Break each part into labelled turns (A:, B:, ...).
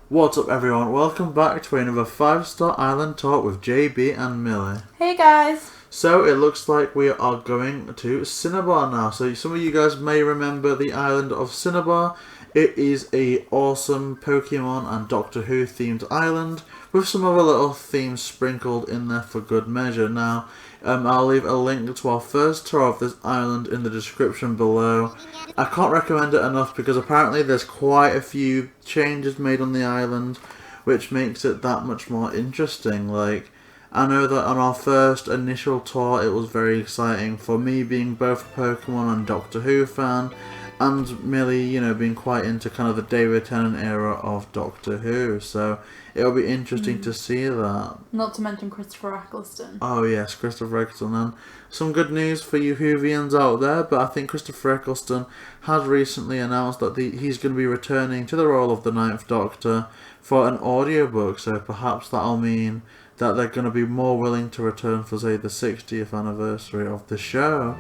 A: What's up everyone, welcome back to another 5-Star Island Talk with JB and Millie.
B: Hey guys!
A: So it looks like we are going to Cinnabar now. So some of you guys may remember the island of Cinnabar. It is a awesome Pokemon and Doctor Who themed island with some other little themes sprinkled in there for good measure. Now, I'll leave a link to our first tour of this island in the description below. I can't recommend it enough because apparently there's quite a few changes made on the island which makes it that much more interesting. Like, I know that on our first initial tour it was very exciting for me being both a Pokemon and Doctor Who fan, and Millie, you know, being quite into kind of the David Tennant era of Doctor Who, so it'll be interesting to see that.
B: Not to mention Christopher Eccleston.
A: Oh yes, Christopher Eccleston. And some good news for you Whovians out there, but I think Christopher Eccleston has recently announced that he's going to be returning to the role of the Ninth Doctor for an audiobook, so perhaps that'll mean that they're going to be more willing to return for, say, the 60th anniversary of the show.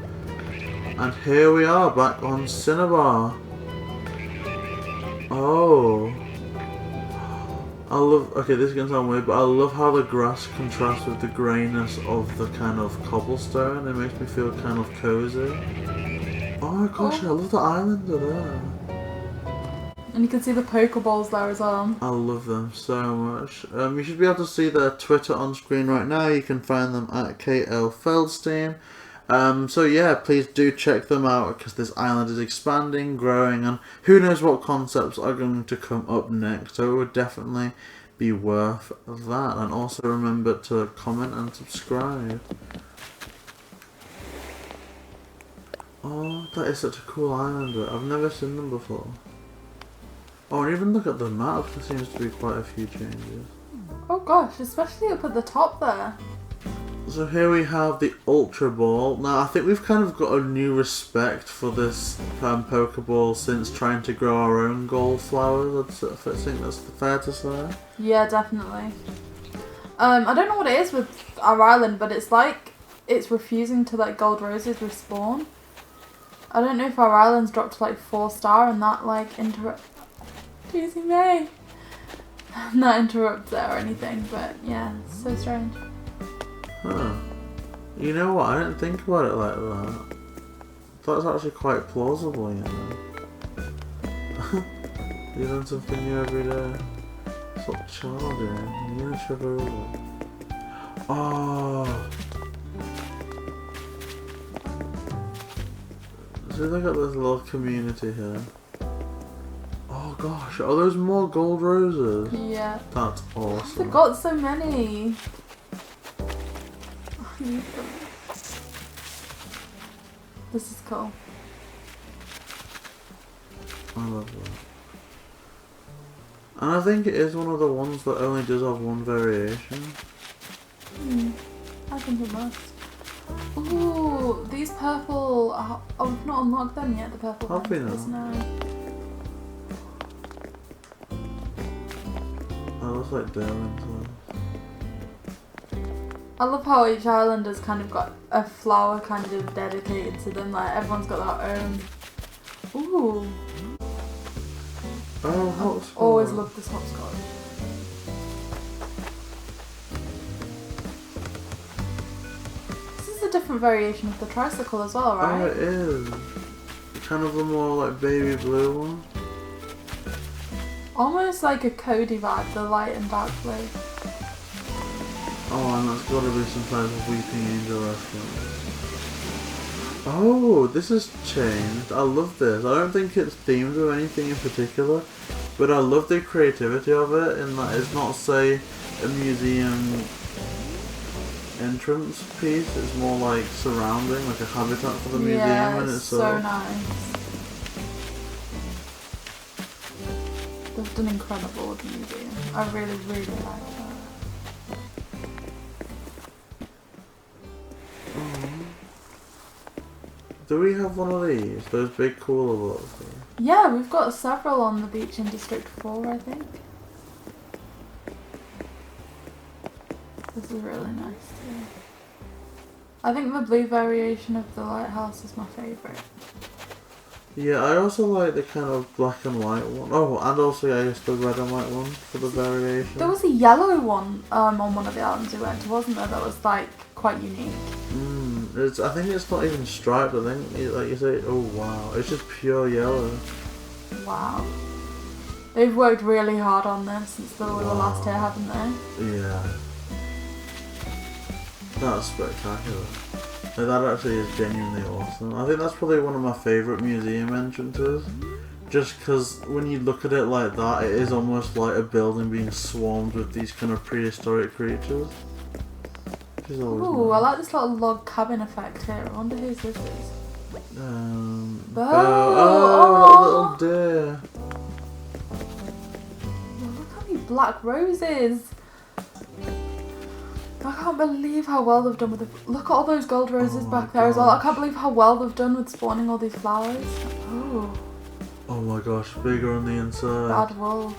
A: And here we are, back on Cinnabar. Oh. I love, okay, this is going to sound weird, but I love how the grass contrasts with the greyness of the kind of cobblestone. It makes me feel kind of cozy. Oh my gosh, I love the island there.
B: And you can see the Pokeballs there as well.
A: I love them so much. You should be able to see their Twitter on screen right now. You can find them at KL Feldstein. So yeah, please do check them out because this island is expanding, growing, and who knows what concepts are going to come up next. So it would definitely be worth that. And also remember to comment and subscribe. Oh, that is such a cool island. I've never seen them before. Oh, and even look at the map, there seems to be quite a few changes.
B: Oh gosh, especially up at the top there.
A: So here we have the Ultra Ball. Now I think we've kind of got a new respect for this Pokeball since trying to grow our own gold flowers. I think that's fair to say.
B: Yeah, definitely. I don't know what it is with our island, but it's like it's refusing to let gold roses respawn. I don't know if our island's dropped to like 4-star and that like Daisy May. Not interrupts it or anything, but yeah, it's so strange.
A: Huh. You know what, I didn't think about it like that. That's actually quite plausible, you know. You learn something new every day. Stop charging. You're gonna trip over. Oh. So look at this little community here. Oh gosh, are those more gold roses?
B: Yeah.
A: That's awesome.
B: I've got so many. This is cool.
A: I love that. And I think it is one of the ones that only does have one variation.
B: I think it must. Ooh, these purple. I've not unlocked them yet, the purple ones.
A: Have we not?
B: No.
A: That looks like Darwin's one.
B: I love how each island has kind of got a flower kind of dedicated to them, like everyone's got their own. Ooh.
A: Oh, hopscotch.
B: Always loved this hopscotch. This is a different variation of the tricycle as well, right?
A: Oh, it is. Kind of the more like baby blue one.
B: Almost like a Cody vibe, the light and dark blue.
A: Oh, and that's gotta be some type of Weeping Angel reference. Oh, this has changed. I love this. I don't think it's themed with anything in particular, but I love the creativity of it in that it's not, say, a museum entrance piece. It's more like surrounding, like a habitat for the museum in
B: it's
A: itself.
B: so nice. They've done incredible with the museum. I really, really like that.
A: Do we have one of these? Those big cooler blocks?
B: Yeah, we've got several on the beach in District 4, I think. This is really nice too. I think the blue variation of the lighthouse is my favourite.
A: Yeah, I also like the kind of black and white one. Oh, and also I guess the red and white one for the variation.
B: There was a yellow one on one of the islands we went to, wasn't there? That was like quite unique.
A: I think it's not even striped. I think, like you say, oh wow, it's just pure yellow.
B: Wow. They've worked really hard on this since we were last here, haven't they?
A: Yeah. That's spectacular. Like, that actually is genuinely awesome. I think that's probably one of my favourite museum entrances. Just because when you look at it like that, it is almost like a building being swarmed with these kind of prehistoric creatures.
B: Ooh, I like this little log cabin effect here. I wonder whose this is.
A: Oh, little deer.
B: Look how many black roses. I can't believe how well they've done with it. Look at all those gold roses back there as well. I can't believe how well they've done with spawning all these flowers. Ooh.
A: Oh my gosh, bigger on the inside.
B: Bad wool.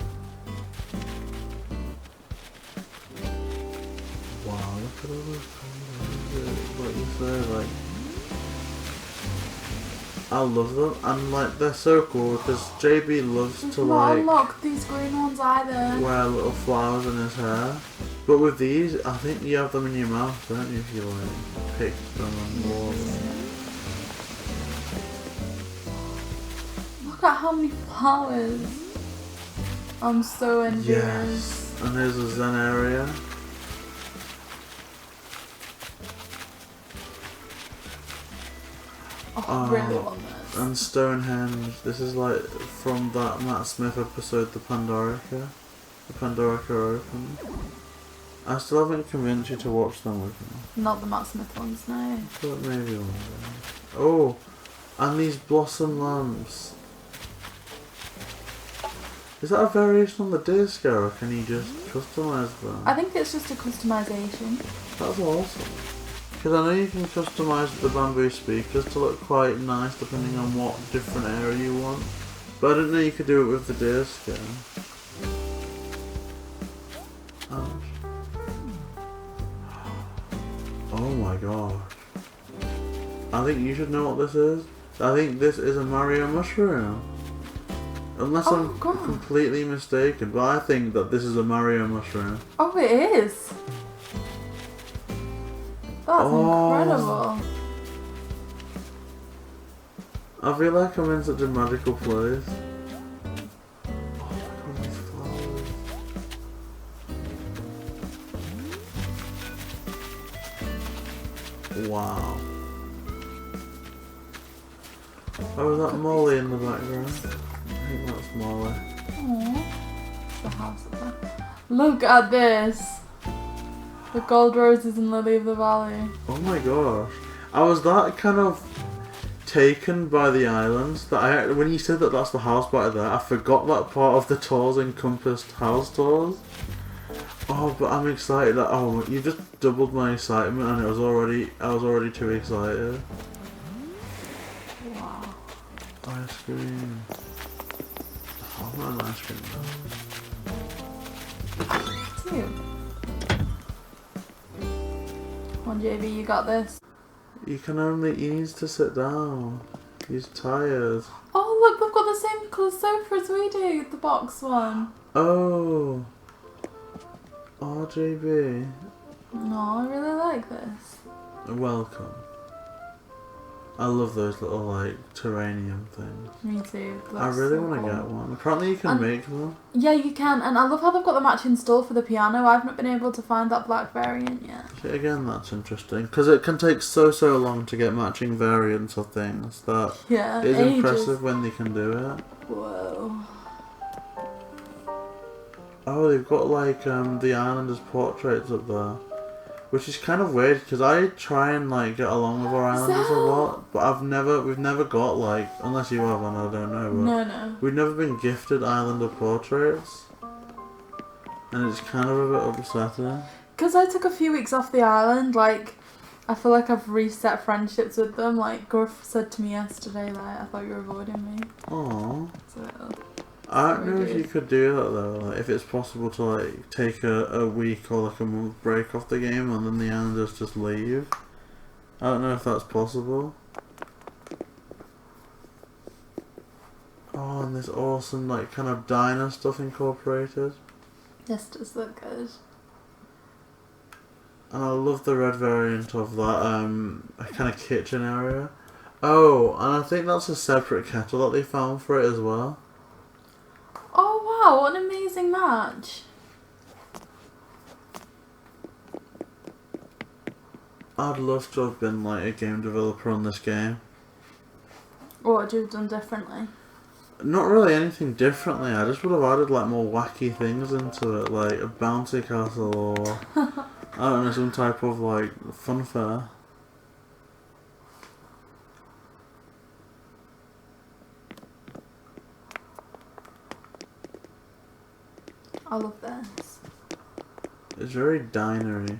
A: Wow, look at all those colours. Like you say, like, I love them, and like they're so cool because JB loves to like
B: unlock these green ones either.
A: Wear little flowers in his hair. But with these, I think you have them in your mouth, don't you, if you like pick them and wore them.
B: Look at how many flowers. I'm so envious.
A: Yes, and there's a Zen area.
B: Oh, I really want this.
A: And Stonehenge. This is like from that Matt Smith episode, The Pandorica. The Pandorica Open. I still haven't convinced you to watch them with me.
B: Not the Matt Smith ones, no.
A: But maybe one day. Oh, and these blossom lamps. Is that a variation on the disco, or can you just customise them?
B: I think it's just a customisation.
A: That's awesome. Because I know you can customise the bamboo speakers to look quite nice depending on what different area you want. But I didn't know you could do it with the disco. Ouch. Oh my gosh. I think you should know what this is. I think this is a Mario mushroom. Unless I'm completely mistaken, but I think that this is a Mario mushroom.
B: Oh, it is. That's incredible.
A: I feel like I'm in such a magical place. Oh my god, these flowers. Wow. Oh, is that Molly in the background? I think that's Molly.
B: Aww. It's the house up there. Look at this. The gold roses and lily of the valley.
A: Oh my gosh. I was that kind of taken by the islands that when you said that that's the house back there, I forgot that part of the tours encompassed house tours. Oh, but I'm excited that you just doubled my excitement and I was already too excited.
B: Wow.
A: Ice cream. Oh, I want an ice cream now.
B: Cute. Come on, JB, you got this.
A: He needs to sit down. He's tired.
B: Oh, look, they've got the same colour sofa as we do, the box one.
A: Oh. Oh, JB.
B: No, I really like this.
A: Welcome. I love those little, like, terranium things.
B: Me too.
A: I really want to get one. Apparently you can make them.
B: Yeah, you can. And I love how they've got the matching stole for the piano. I've not been able to find that black variant yet.
A: See, again, that's interesting. Because it can take so long to get matching variants of things. That is impressive when they can do it.
B: Whoa.
A: Oh, they've got, like, the Islanders' portraits up there. Which is kind of weird because I try and like get along with our islanders a lot, but we've never got like, unless you have one, I don't know. But
B: No.
A: We've never been gifted islander portraits, and it's kind of a bit upsetting. Because
B: I took a few weeks off the island, like I feel like I've reset friendships with them. Like Gruff said to me yesterday, like I thought you were avoiding me.
A: Aww.
B: So.
A: I don't know if you could do that though, like if it's possible to like take a week or like a month break off the game and then the Islanders just leave. I don't know if that's possible. Oh, and this awesome, like, kind of diner stuff incorporated.
B: This does look good.
A: And I love the red variant of that kind of kitchen area. Oh, and I think that's a separate kettle that they found for it as well.
B: Oh wow, what an amazing match.
A: I'd love to have been like a game developer on this game.
B: What would you have done differently?
A: Not really anything differently, I just would have added like more wacky things into it, like a bouncy castle or I don't know, some type of like funfair.
B: I love this.
A: It's very dinery.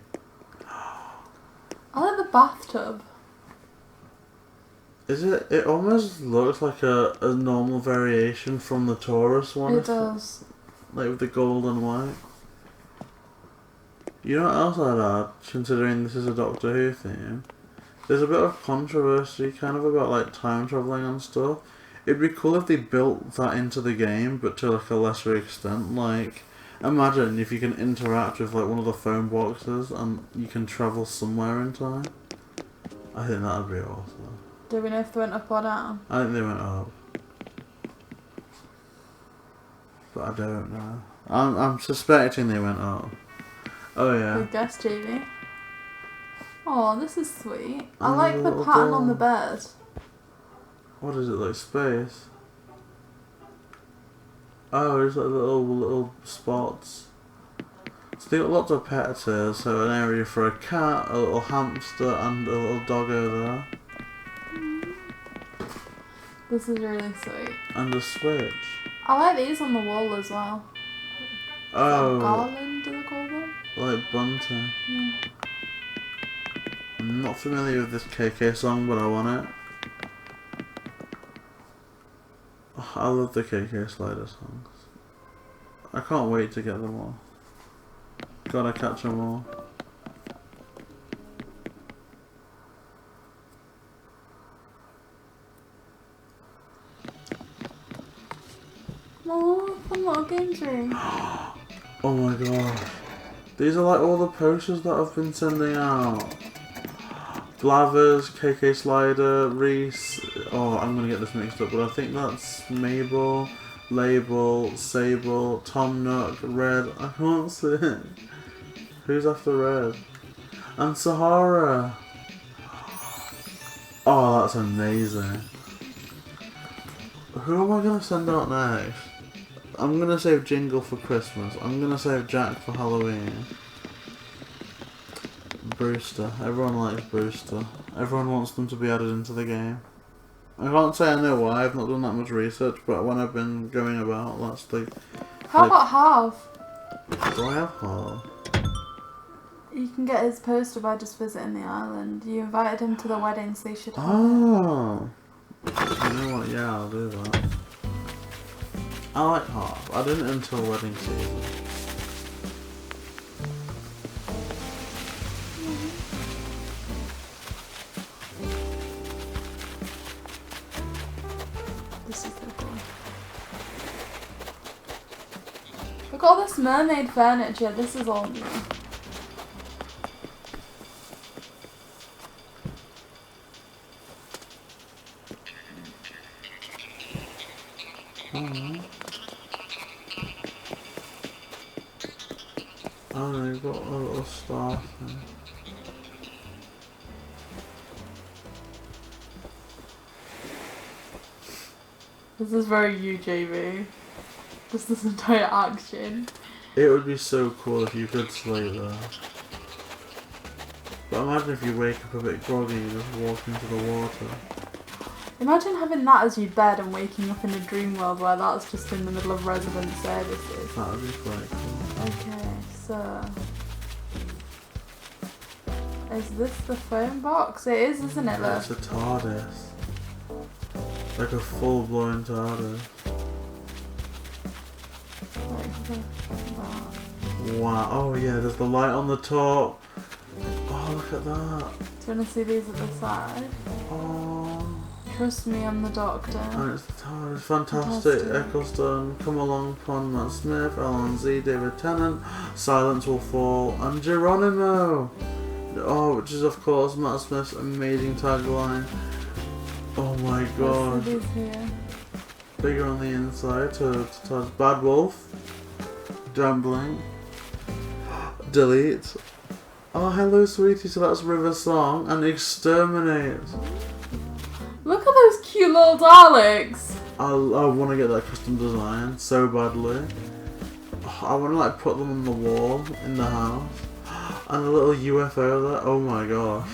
B: I like the bathtub.
A: Is it? It almost looks like a normal variation from the Taurus one.
B: It does.
A: Like with the gold and white. You know what else I'd add, considering this is a Doctor Who theme? There's a bit of controversy kind of about like time travelling and stuff. It'd be cool if they built that into the game, but to like a lesser extent. Like, imagine if you can interact with like one of the phone boxes and you can travel somewhere in time. I think that'd be awesome.
B: Do we know if they went up or down?
A: I think they went up. But I don't know. I'm suspecting they went up. Oh yeah.
B: Good guess, Jamie. Oh, this is sweet. I
A: And
B: like
A: a
B: the
A: little
B: pattern
A: doll.
B: on the bed.
A: What is it, like space? Oh, there's like little spots. So they got lots of pets here, so an area for a cat, a little hamster and a little doggo there.
B: This is really sweet.
A: And a switch.
B: I like these on the wall as well.
A: Oh,
B: Garland, do they call them?
A: like bunting.
B: Yeah.
A: I'm not familiar with this KK song, but I want it. Oh, I love the KK Slider songs. I can't wait to get them all. Gotta catch them all.
B: Oh, fun little games room.
A: Oh my god. These are like all the posters that I've been sending out. Blavers, KK Slider, Reese. Oh, I'm gonna get this mixed up, but I think that's Mabel, Label, Sable, Tom Nook, Red. I can't see it. Who's after Red? And Sahara. Oh, that's amazing. Who am I gonna send out next? I'm gonna save Jingle for Christmas. I'm gonna save Jack for Halloween. Brewster. Everyone likes Brewster. Everyone wants them to be added into the game. I can't say I know why. I've not done that much research, but when I've been going about, that's the.
B: How about Harv?
A: Do I have Harv?
B: You can get his poster by just visiting the island. You invited him to the wedding, so you should have it.
A: Oh. You know what? Yeah, I'll do that. I like Harv. I didn't until wedding season.
B: This is so cool. Look at all this mermaid furniture. This is all new.
A: Oh, they've got a little star thing.
B: This is very UJV. Just this entire action.
A: It would be so cool if you could sleep there. But imagine if you wake up a bit groggy, you just walk into the water.
B: Imagine having that as your bed and waking up in a dream world where that's just in the middle of resident services.
A: That would be quite cool.
B: Okay, so... Is this the phone box? It is, isn't it? Look.
A: It's a Tardis. Like a full-blown Tardis.
B: Like that.
A: Wow. Oh yeah, there's the light on the top. Oh, look at that.
B: Do you want to see these at the side?
A: Oh.
B: Trust me, I'm the doctor.
A: And it's the Tardis. Fantastic. Eccleston, Come Along, Pond, Matt Smith, Alan Z, David Tennant, Silence Will Fall, and Geronimo. Oh, which is of course Matt Smith's amazing tagline. Oh my god. Bigger on the inside to Bad Wolf. Don't blink. Delete. Oh, hello, sweetie. So that's River Song and Exterminate.
B: Look at those cute little Daleks.
A: I want to get that custom design so badly. I want to like put them on the wall in the house. And a little UFO there. Oh my gosh.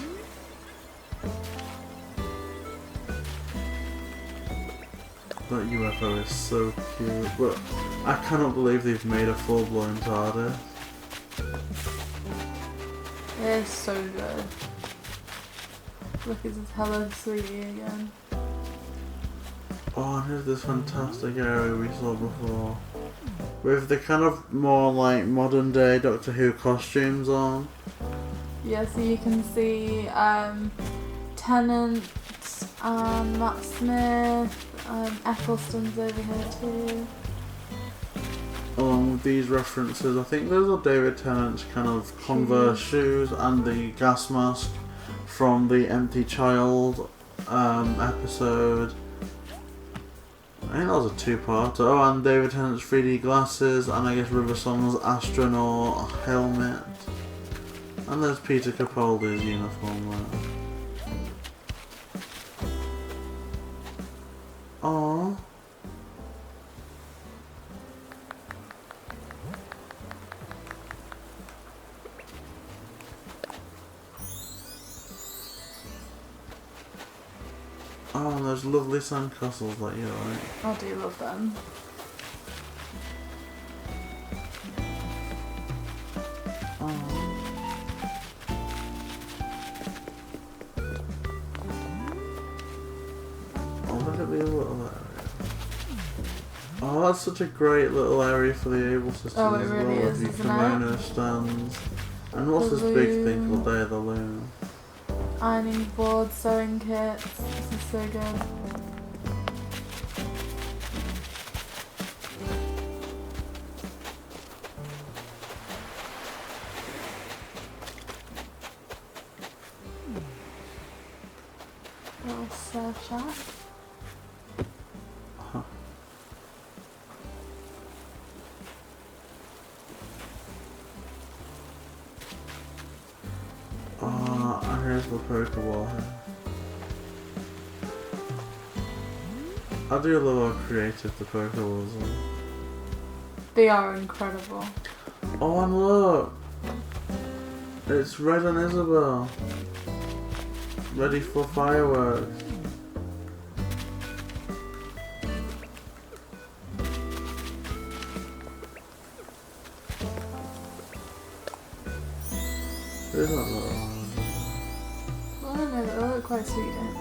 A: That UFO is so cute. But I cannot believe they've made a full-blown TARDIS.
B: It's so good. Look, it's Hello Sweetie again.
A: Oh, and here's this fantastic area we saw before. With the kind of more like modern day Doctor Who costumes on.
B: Yeah, so you can see Tennant and Matt Smith, Eccleston's over here too.
A: Along with these references, I think those are David Tennant's kind of Converse shoes and the gas mask from the Empty Child episode. I think that was a two-parter. Oh, and David Tennant's 3D glasses, and I guess River Song's astronaut helmet. And there's Peter Capaldi's uniform there. Aww. Oh, and those lovely sandcastles that you like.
B: I do love them.
A: Oh, look at the little area. Oh, that's such a great little area for the Able Sisters
B: Oh, it
A: as
B: really
A: well.
B: is,
A: The
B: isn't
A: kimono stands. And what's
B: The
A: this big thing
B: loom.
A: called Day of the Loom?
B: Ironing boards, sewing kits. This is so good. Little surf shack.
A: And here's the Pokeball here. I do love how creative the Pokeballs are.
B: They are incredible.
A: Oh, and look! It's Red and Isabel. Ready for fireworks. Who's that little one?
B: I don't know, they look quite sweet, don't they?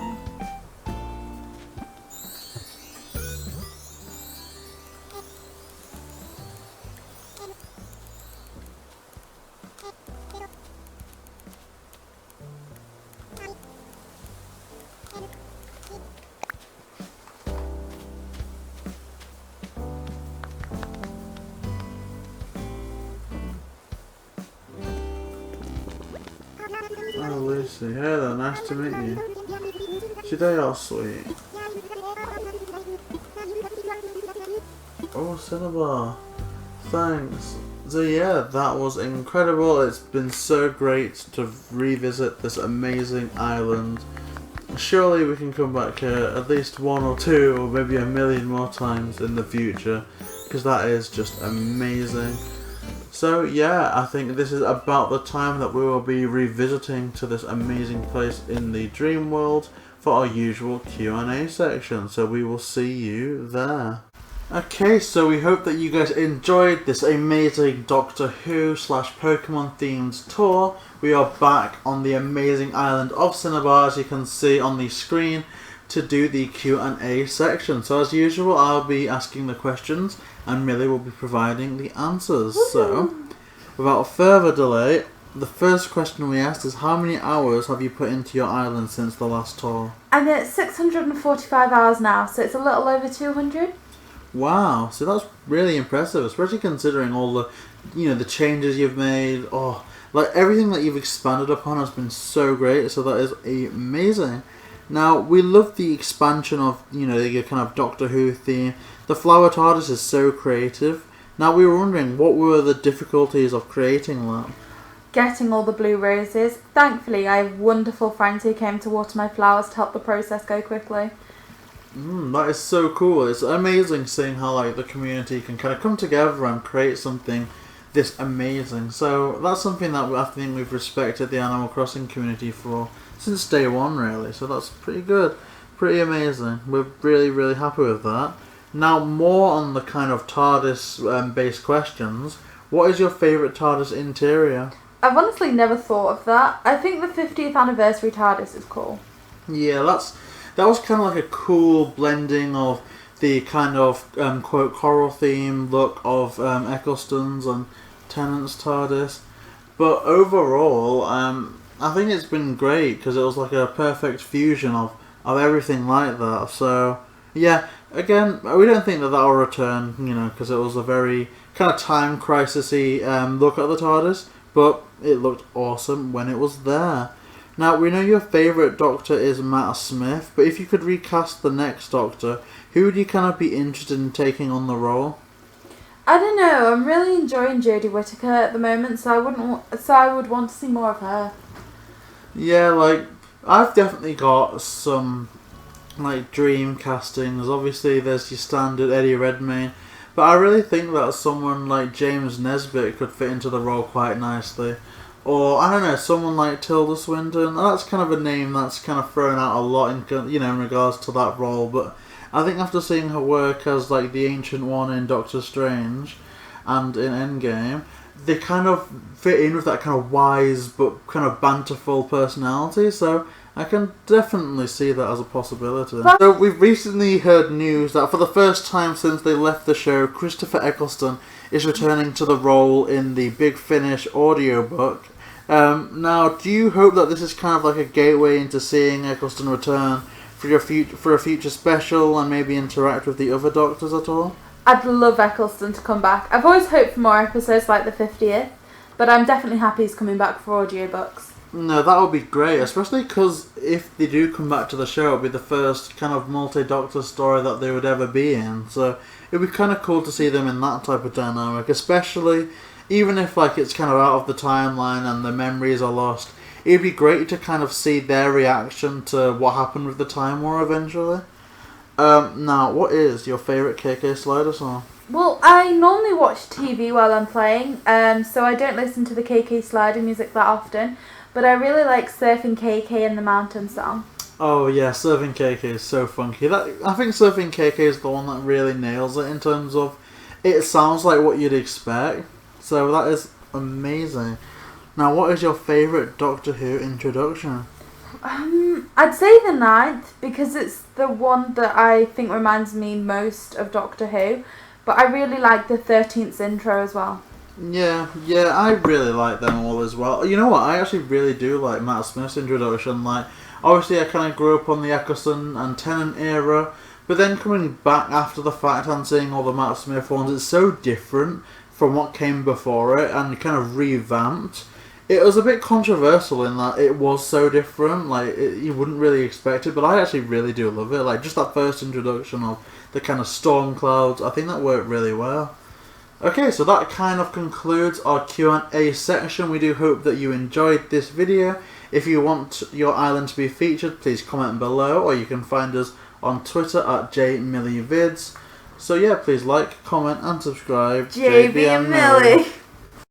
A: Oh, Lucy. Hey there, nice to meet you. Today are sweet. Oh, Cinnabar. Thanks. So yeah, that was incredible. It's been so great to revisit this amazing island. Surely we can come back here at least one or two or maybe a million more times in the future, because that is just amazing. So yeah, I think this is about the time that we will be revisiting to this amazing place in the dream world for our usual Q&A section. So we will see you there. Okay, so we hope that you guys enjoyed this amazing Doctor Who / Pokemon themed tour. We are back on the amazing island of Cinnabar, as you can see on the screen, to do the Q&A section. So as usual, I'll be asking the questions and Millie will be providing the answers. So without further delay, the first question we asked is how many hours have you put into your island since the last tour?
B: I'm at 645 hours now, so it's a little over 200.
A: Wow, so that's really impressive, especially considering all the, the changes you've made. Oh, like everything that you've expanded upon has been so great. So that is amazing. Now we love the expansion of your kind of Doctor Who theme. The flower TARDIS is so creative. Now we were wondering what were the difficulties of creating that.
B: Getting all the blue roses. Thankfully, I have wonderful friends who came to water my flowers to help the process go quickly.
A: That is so cool. It's amazing seeing how like the community can kind of come together and create something this amazing. So that's something that I think we've respected the Animal Crossing community for since day one, really. So that's pretty good, pretty amazing. We're really, really happy with that. Now, more on the kind of TARDIS based questions. What is your favourite TARDIS interior?
B: I've honestly never thought of that. I think the 50th anniversary TARDIS is cool.
A: Yeah, that was kind of like a cool blending of the kind of quote coral theme look of Eccleston's and Tennant's TARDIS. But overall, I think it's been great because it was like a perfect fusion of everything like that. So yeah, again, we don't think that will return, because it was a very kind of time crisis-y look at the TARDIS. But it looked awesome when it was there. Now, we know your favourite Doctor is Matt Smith, but if you could recast the next Doctor, who would you kind of be interested in taking on the role?
B: I don't know. I'm really enjoying Jodie Whittaker at the moment, so I would want to see more of her.
A: Yeah, like I've definitely got some like dream castings. Obviously, there's your standard Eddie Redmayne. But I really think that someone like James Nesbitt could fit into the role quite nicely. Or, I don't know, someone like Tilda Swinton. That's kind of a name that's kind of thrown out a lot in regards to that role. But I think after seeing her work as like the Ancient One in Doctor Strange and in Endgame, they kind of fit in with that kind of wise but kind of banterful personality. So I can definitely see that as a possibility. So we've recently heard news that for the first time since they left the show, Christopher Eccleston is returning to the role in the Big Finish audiobook. Now, do you hope that this is kind of like a gateway into seeing Eccleston return for a future special and maybe interact with the other Doctors at all?
B: I'd love Eccleston to come back. I've always hoped for more episodes like the 50th, but I'm definitely happy he's coming back for audiobooks.
A: No, that would be great, especially because if they do come back to the show, it'll be the first kind of multi-Doctor story that they would ever be in. So it'd be kind of cool to see them in that type of dynamic, especially even if like it's kind of out of the timeline and the memories are lost. It'd be great to kind of see their reaction to what happened with the Time War eventually. Now, what is your favourite KK Slider song?
B: Well, I normally watch TV while I'm playing, so I don't listen to the KK Slider music that often. But I really like Surfing KK and the Mountain song.
A: Oh yeah, Surfing KK is so funky. I think Surfing KK is the one that really nails it in terms of it sounds like what you'd expect. So that is amazing. Now, what is your favourite Doctor Who introduction?
B: I'd say the 9th because it's the one that I think reminds me most of Doctor Who. But I really like the 13th intro as well.
A: Yeah, I really like them all as well. You know what? I actually really do like Matt Smith's introduction. Like, obviously, I kind of grew up on the Eccleston and Tennant era, but then coming back after the fact and seeing all the Matt Smith ones, it's so different from what came before it and kind of revamped. It was a bit controversial in that it was so different. Like, you wouldn't really expect it, but I actually really do love it. Like, just that first introduction of the kind of storm clouds, I think that worked really well. Okay, so that kind of concludes our Q&A section. We do hope that you enjoyed this video. If you want your island to be featured, please comment below, or you can find us on Twitter at jmillyvids. So yeah, please like, comment and subscribe.
B: JB and Millie.